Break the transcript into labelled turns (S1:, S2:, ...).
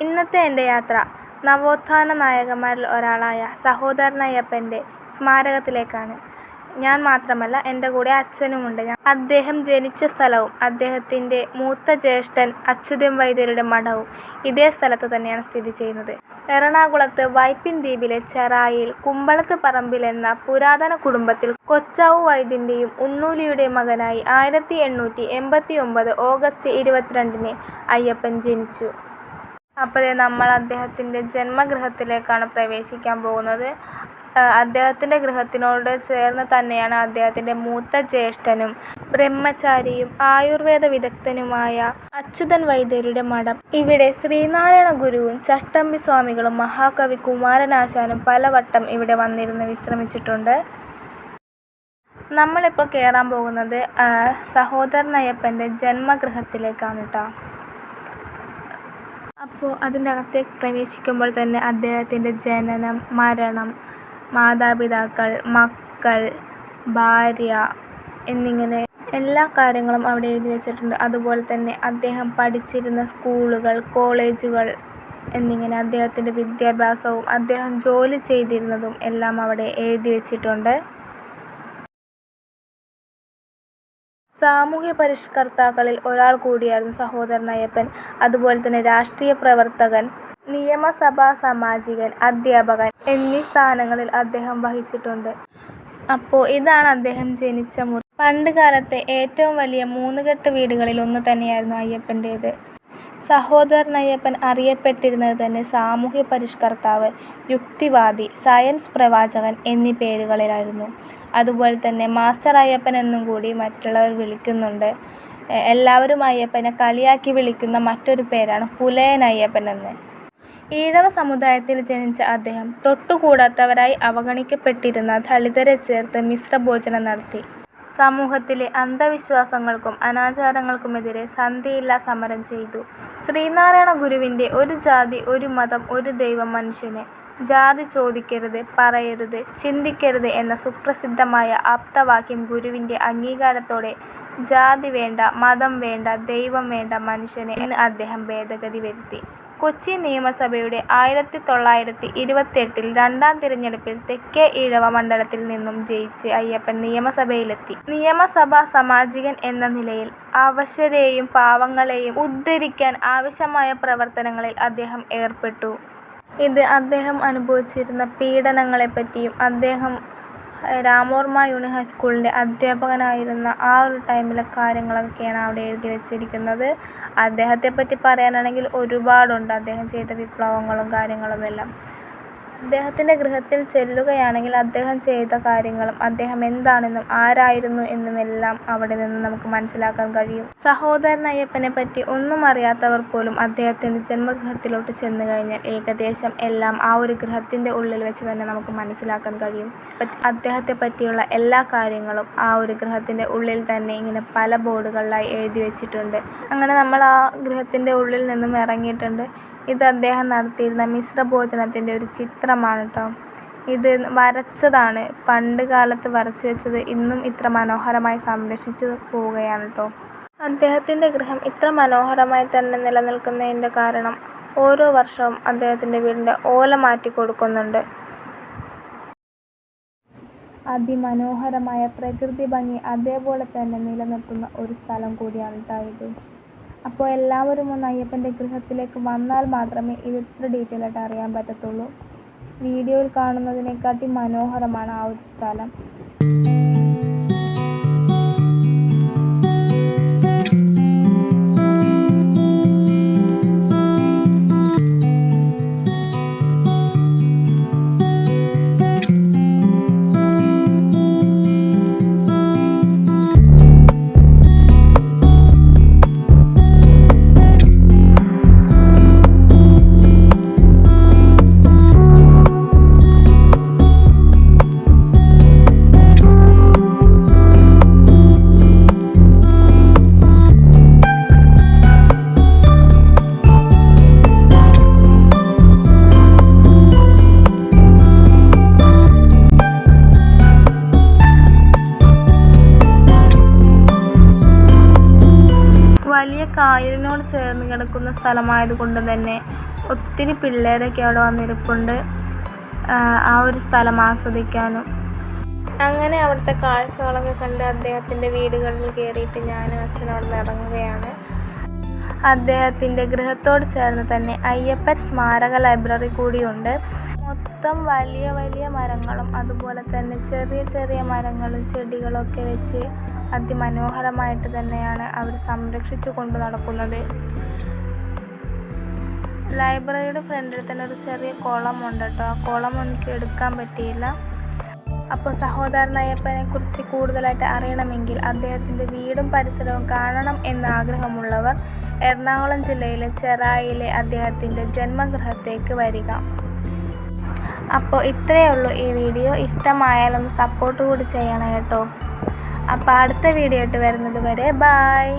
S1: ഇന്നത്തെ എൻ്റെ യാത്ര നവോത്ഥാന നായകന്മാരിൽ ഒരാളായ സഹോദരൻ അയ്യപ്പൻ്റെ സ്മാരകത്തിലേക്കാണ്. ഞാൻ മാത്രമല്ല, എൻ്റെ കൂടെ അച്ഛനുമുണ്ട്. അദ്ദേഹം ജനിച്ച സ്ഥലവും അദ്ദേഹത്തിൻ്റെ മൂത്ത ജ്യേഷ്ഠൻ അച്യുതൻ വൈദ്യരുടെ മഠവും ഇതേ സ്ഥലത്ത് തന്നെയാണ് സ്ഥിതി ചെയ്യുന്നത്. എറണാകുളത്ത് വൈപ്പിൻ ദ്വീപിലെ ചെറായിയിൽ കുമ്പളത്ത് പറമ്പിൽ എന്ന പുരാതന കുടുംബത്തിൽ കൊച്ചാവു വൈദ്യൻ്റെയും ഉണ്ണൂലിയുടെയും മകനായി 1889 ഓഗസ്റ്റ് 22 അയ്യപ്പൻ ജനിച്ചു. അപ്പോൾ നമ്മൾ അദ്ദേഹത്തിൻ്റെ ജന്മഗൃഹത്തിലേക്കാണ് പ്രവേശിക്കാൻ പോകുന്നത്. അദ്ദേഹത്തിൻ്റെ ഗൃഹത്തിനോട് ചേർന്ന് തന്നെയാണ് അദ്ദേഹത്തിൻ്റെ മൂത്ത ജ്യേഷ്ഠനും ബ്രഹ്മചാരിയും ആയുർവേദ വിദഗ്ധനുമായ അച്യുതൻ വൈദ്യരുടെ മഠം. ഇവിടെ ശ്രീനാരായണ ഗുരുവും ചട്ടമ്പി സ്വാമികളും മഹാകവി കുമാരനാശാനും പലവട്ടം ഇവിടെ വന്നിരുന്ന് വിശ്രമിച്ചിട്ടുണ്ട്. നമ്മളിപ്പോൾ കയറാൻ പോകുന്നത് സഹോദരൻ അയ്യപ്പൻ്റെ ജന്മഗൃഹത്തിലേക്കാണ് കേട്ടോ. അപ്പോൾ അതിൻ്റെ അകത്തേക്ക് പ്രവേശിക്കുമ്പോൾ തന്നെ അദ്ദേഹത്തിൻ്റെ ജനനം, മരണം, മാതാപിതാക്കൾ, മക്കൾ, ഭാര്യ എന്നിങ്ങനെ എല്ലാ കാര്യങ്ങളും അവിടെ എഴുതി വച്ചിട്ടുണ്ട്. അതുപോലെ തന്നെ അദ്ദേഹം പഠിച്ചിരുന്ന സ്കൂളുകൾ, കോളേജുകൾ എന്നിങ്ങനെ അദ്ദേഹത്തിൻ്റെ വിദ്യാഭ്യാസവും അദ്ദേഹം ജോലി ചെയ്തിരുന്നതും എല്ലാം അവിടെ എഴുതി വച്ചിട്ടുണ്ട്. സാമൂഹ്യ പരിഷ്കർത്താക്കളിൽ ഒരാൾ കൂടിയായിരുന്നു സഹോദരൻ അയ്യപ്പൻ. അതുപോലെ തന്നെ രാഷ്ട്രീയ പ്രവർത്തകൻ, നിയമസഭാ സാമാജികൻ, അധ്യാപകൻ എന്നീ സ്ഥാനങ്ങളിൽ അദ്ദേഹം വഹിച്ചിട്ടുണ്ട്. അപ്പോൾ ഇതാണ് അദ്ദേഹം ജനിച്ച മുറി. പണ്ട് കാലത്തെ ഏറ്റവും വലിയ 3 കെട്ട് വീടുകളിൽ ഒന്ന് തന്നെയായിരുന്നു അയ്യപ്പൻ്റേത്. സഹോദരൻ അയ്യപ്പൻ അറിയപ്പെട്ടിരുന്നത് തന്നെ സാമൂഹ്യ പരിഷ്കർത്താവ്, യുക്തിവാദി, സയൻസ് പ്രവാചകൻ എന്നീ പേരുകളിലായിരുന്നു. അതുപോലെ തന്നെ മാസ്റ്റർ അയ്യപ്പൻ എന്നും കൂടി മറ്റുള്ളവർ വിളിക്കുന്നുണ്ട്. എല്ലാവരും അയ്യപ്പനെ കളിയാക്കി വിളിക്കുന്ന മറ്റൊരു പേരാണ് പുലയൻ അയ്യപ്പൻ എന്ന്. ഈഴവ സമുദായത്തിൽ ജനിച്ച അദ്ദേഹം തൊട്ടുകൂടാത്തവരായി അവഗണിക്കപ്പെട്ടിരുന്ന ദളിതരെ ചേർത്ത് മിശ്രഭോജനം നടത്തി. സമൂഹത്തിലെ അന്ധവിശ്വാസങ്ങൾക്കും അനാചാരങ്ങൾക്കുമെതിരെ സന്ധിയില്ലാ സമരം ചെയ്തു. ശ്രീനാരായണ ഗുരുവിൻ്റെ ഒരു ജാതി, ഒരു മതം, ഒരു ദൈവം മനുഷ്യന്, ജാതി ചോദിക്കരുത്, പറയരുത്, ചിന്തിക്കരുത് എന്ന സുപ്രസിദ്ധമായ ആപ്തവാക്യം ഗുരുവിൻ്റെ അംഗീകാരത്തോടെ ജാതി വേണ്ട, മതം വേണ്ട, ദൈവം വേണ്ട, മനുഷ്യന് എന്ന് അദ്ദേഹം ഭേദഗതി വരുത്തി. കൊച്ചി നിയമസഭയുടെ 1928 രണ്ടാം തിരഞ്ഞെടുപ്പിൽ തെക്കേ ഈഴവ മണ്ഡലത്തിൽ നിന്നും ജയിച്ച് അയ്യപ്പൻ നിയമസഭയിലെത്തി. നിയമസഭാ സാമാജികൻ എന്ന നിലയിൽ അവശരെയും പാവങ്ങളെയും ഉദ്ധരിക്കാൻ ആവശ്യമായ പ്രവർത്തനങ്ങളിൽ അദ്ദേഹം ഏർപ്പെട്ടു. ഇത് അദ്ദേഹം അനുഭവിച്ചിരുന്ന പീഡനങ്ങളെപ്പറ്റിയും അദ്ദേഹം രാമോർമ യൂണിയൻ ഹൈസ്കൂളിൻ്റെ അധ്യാപകനായിരുന്ന ആ ഒരു ടൈമിലെ കാര്യങ്ങളൊക്കെയാണ് അവിടെ എഴുതി വച്ചിരിക്കുന്നത്. അദ്ദേഹത്തെപ്പറ്റി പറയാനാണെങ്കിൽ ഒരുപാടുണ്ട്. അദ്ദേഹം ചെയ്ത വിപ്ലവങ്ങളും കാര്യങ്ങളുമെല്ലാം. അദ്ദേഹത്തിൻ്റെ ഗൃഹത്തിൽ ചെല്ലുകയാണെങ്കിൽ അദ്ദേഹം ചെയ്ത കാര്യങ്ങളും അദ്ദേഹം എന്താണെന്നും ആരായിരുന്നു എന്നുമെല്ലാം അവിടെ നിന്ന് നമുക്ക് മനസ്സിലാക്കാൻ കഴിയും. സഹോദരൻ അയ്യപ്പനെ പറ്റി ഒന്നും അറിയാത്തവർ പോലും അദ്ദേഹത്തിൻ്റെ ജന്മഗൃഹത്തിലോട്ട് ചെന്ന് കഴിഞ്ഞാൽ ഏകദേശം എല്ലാം ആ ഒരു ഗൃഹത്തിൻ്റെ ഉള്ളിൽ വെച്ച് തന്നെ നമുക്ക് മനസ്സിലാക്കാൻ കഴിയും. അദ്ദേഹത്തെ പറ്റിയുള്ള എല്ലാ കാര്യങ്ങളും ആ ഒരു ഗൃഹത്തിൻ്റെ ഉള്ളിൽ തന്നെ ഇങ്ങനെ പല ബോർഡുകളിലായി എഴുതി വെച്ചിട്ടുണ്ട്. അങ്ങനെ നമ്മൾ ആ ഗൃഹത്തിൻ്റെ ഉള്ളിൽ നിന്നും ഇറങ്ങിയിട്ടുണ്ട്. ഇത് അദ്ദേഹം നടത്തിയിരുന്ന മിശ്രഭോജനത്തിൻ്റെ ഒരു ചിത്രമാണ് കേട്ടോ. ഇത് വരച്ചതാണ്, പണ്ട് കാലത്ത് വരച്ചു വെച്ചത് ഇന്നും ഇത്ര മനോഹരമായി സംരക്ഷിച്ചു പോവുകയാണ് കേട്ടോ. അദ്ദേഹത്തിൻ്റെ ഗൃഹം ഇത്ര മനോഹരമായി തന്നെ നിലനിൽക്കുന്നതിൻ്റെ കാരണം ഓരോ വർഷവും അദ്ദേഹത്തിൻ്റെ വീടിൻ്റെ ഓല മാറ്റി കൊടുക്കുന്നുണ്ട്. അതിമനോഹരമായ പ്രകൃതി ഭംഗി അതേപോലെ തന്നെ നിലനിർത്തുന്ന ഒരു സ്ഥലം കൂടിയാണ് കേട്ടോ ഇത്. അപ്പോൾ എല്ലാവരും ഒന്ന് അയ്യപ്പൻ്റെ ഗൃഹത്തിലേക്ക് വന്നാൽ മാത്രമേ ഇത് ഇത്ര ഡീറ്റെയിൽ ആയിട്ട് അറിയാൻ പറ്റത്തുള്ളൂ. വീഡിയോയിൽ കാണുന്നതിനെക്കാട്ടി മനോഹരമാണ് ആ ഒരു സ്ഥലം. ചേർന്ന് കിടക്കുന്ന സ്ഥലമായതുകൊണ്ട് തന്നെ ഒത്തിരി പിള്ളേരൊക്കെ അവിടെ വന്നിരിപ്പുണ്ട് ആ ഒരു സ്ഥലം ആസ്വദിക്കാനും. അങ്ങനെ അവിടുത്തെ കാഴ്ചകളൊക്കെ കണ്ട് അദ്ദേഹത്തിൻ്റെ വീടുകളിൽ കയറിയിട്ട് ഞാനും അച്ഛനും അവിടെ നിന്ന് ഇറങ്ങുകയാണ്. അദ്ദേഹത്തിൻ്റെ ഗൃഹത്തോട് ചേർന്ന് തന്നെ അയ്യപ്പൻ സ്മാരക ലൈബ്രറി കൂടിയുണ്ട്. മൊത്തം വലിയ വലിയ മരങ്ങളും അതുപോലെ തന്നെ ചെറിയ ചെറിയ മരങ്ങളും ചെടികളൊക്കെ വെച്ച് അതിമനോഹരമായിട്ട് തന്നെയാണ് അവർ സംരക്ഷിച്ചു കൊണ്ട് നടക്കുന്നത്. ലൈബ്രറിയുടെ ഫ്രണ്ടിൽ തന്നെ ഒരു ചെറിയ കുളമുണ്ട് കേട്ടോ. ആ കുളം എനിക്ക് എടുക്കാൻ പറ്റിയില്ല. അപ്പോൾ സഹോദരൻ അയ്യപ്പനെ കുറിച്ച് കൂടുതലായിട്ട് അറിയണമെങ്കിൽ അദ്ദേഹത്തിൻ്റെ വീടും പരിസരവും കാണണം എന്ന് ആഗ്രഹമുള്ളവർ എറണാകുളം ജില്ലയിലെ ചെറായിലെ അദ്ദേഹത്തിൻ്റെ ജന്മഗൃഹത്തേക്ക് വരിക. അപ്പോൾ ഇത്രയേ ഉള്ളൂ ഈ വീഡിയോ. ഇഷ്ടമായാലൊന്ന് സപ്പോർട്ട് കൂടി ചെയ്യണം കേട്ടോ. അപ്പോൾ അടുത്ത വീഡിയോ ആയിട്ട് വരുന്നത് വരെ ബായ്.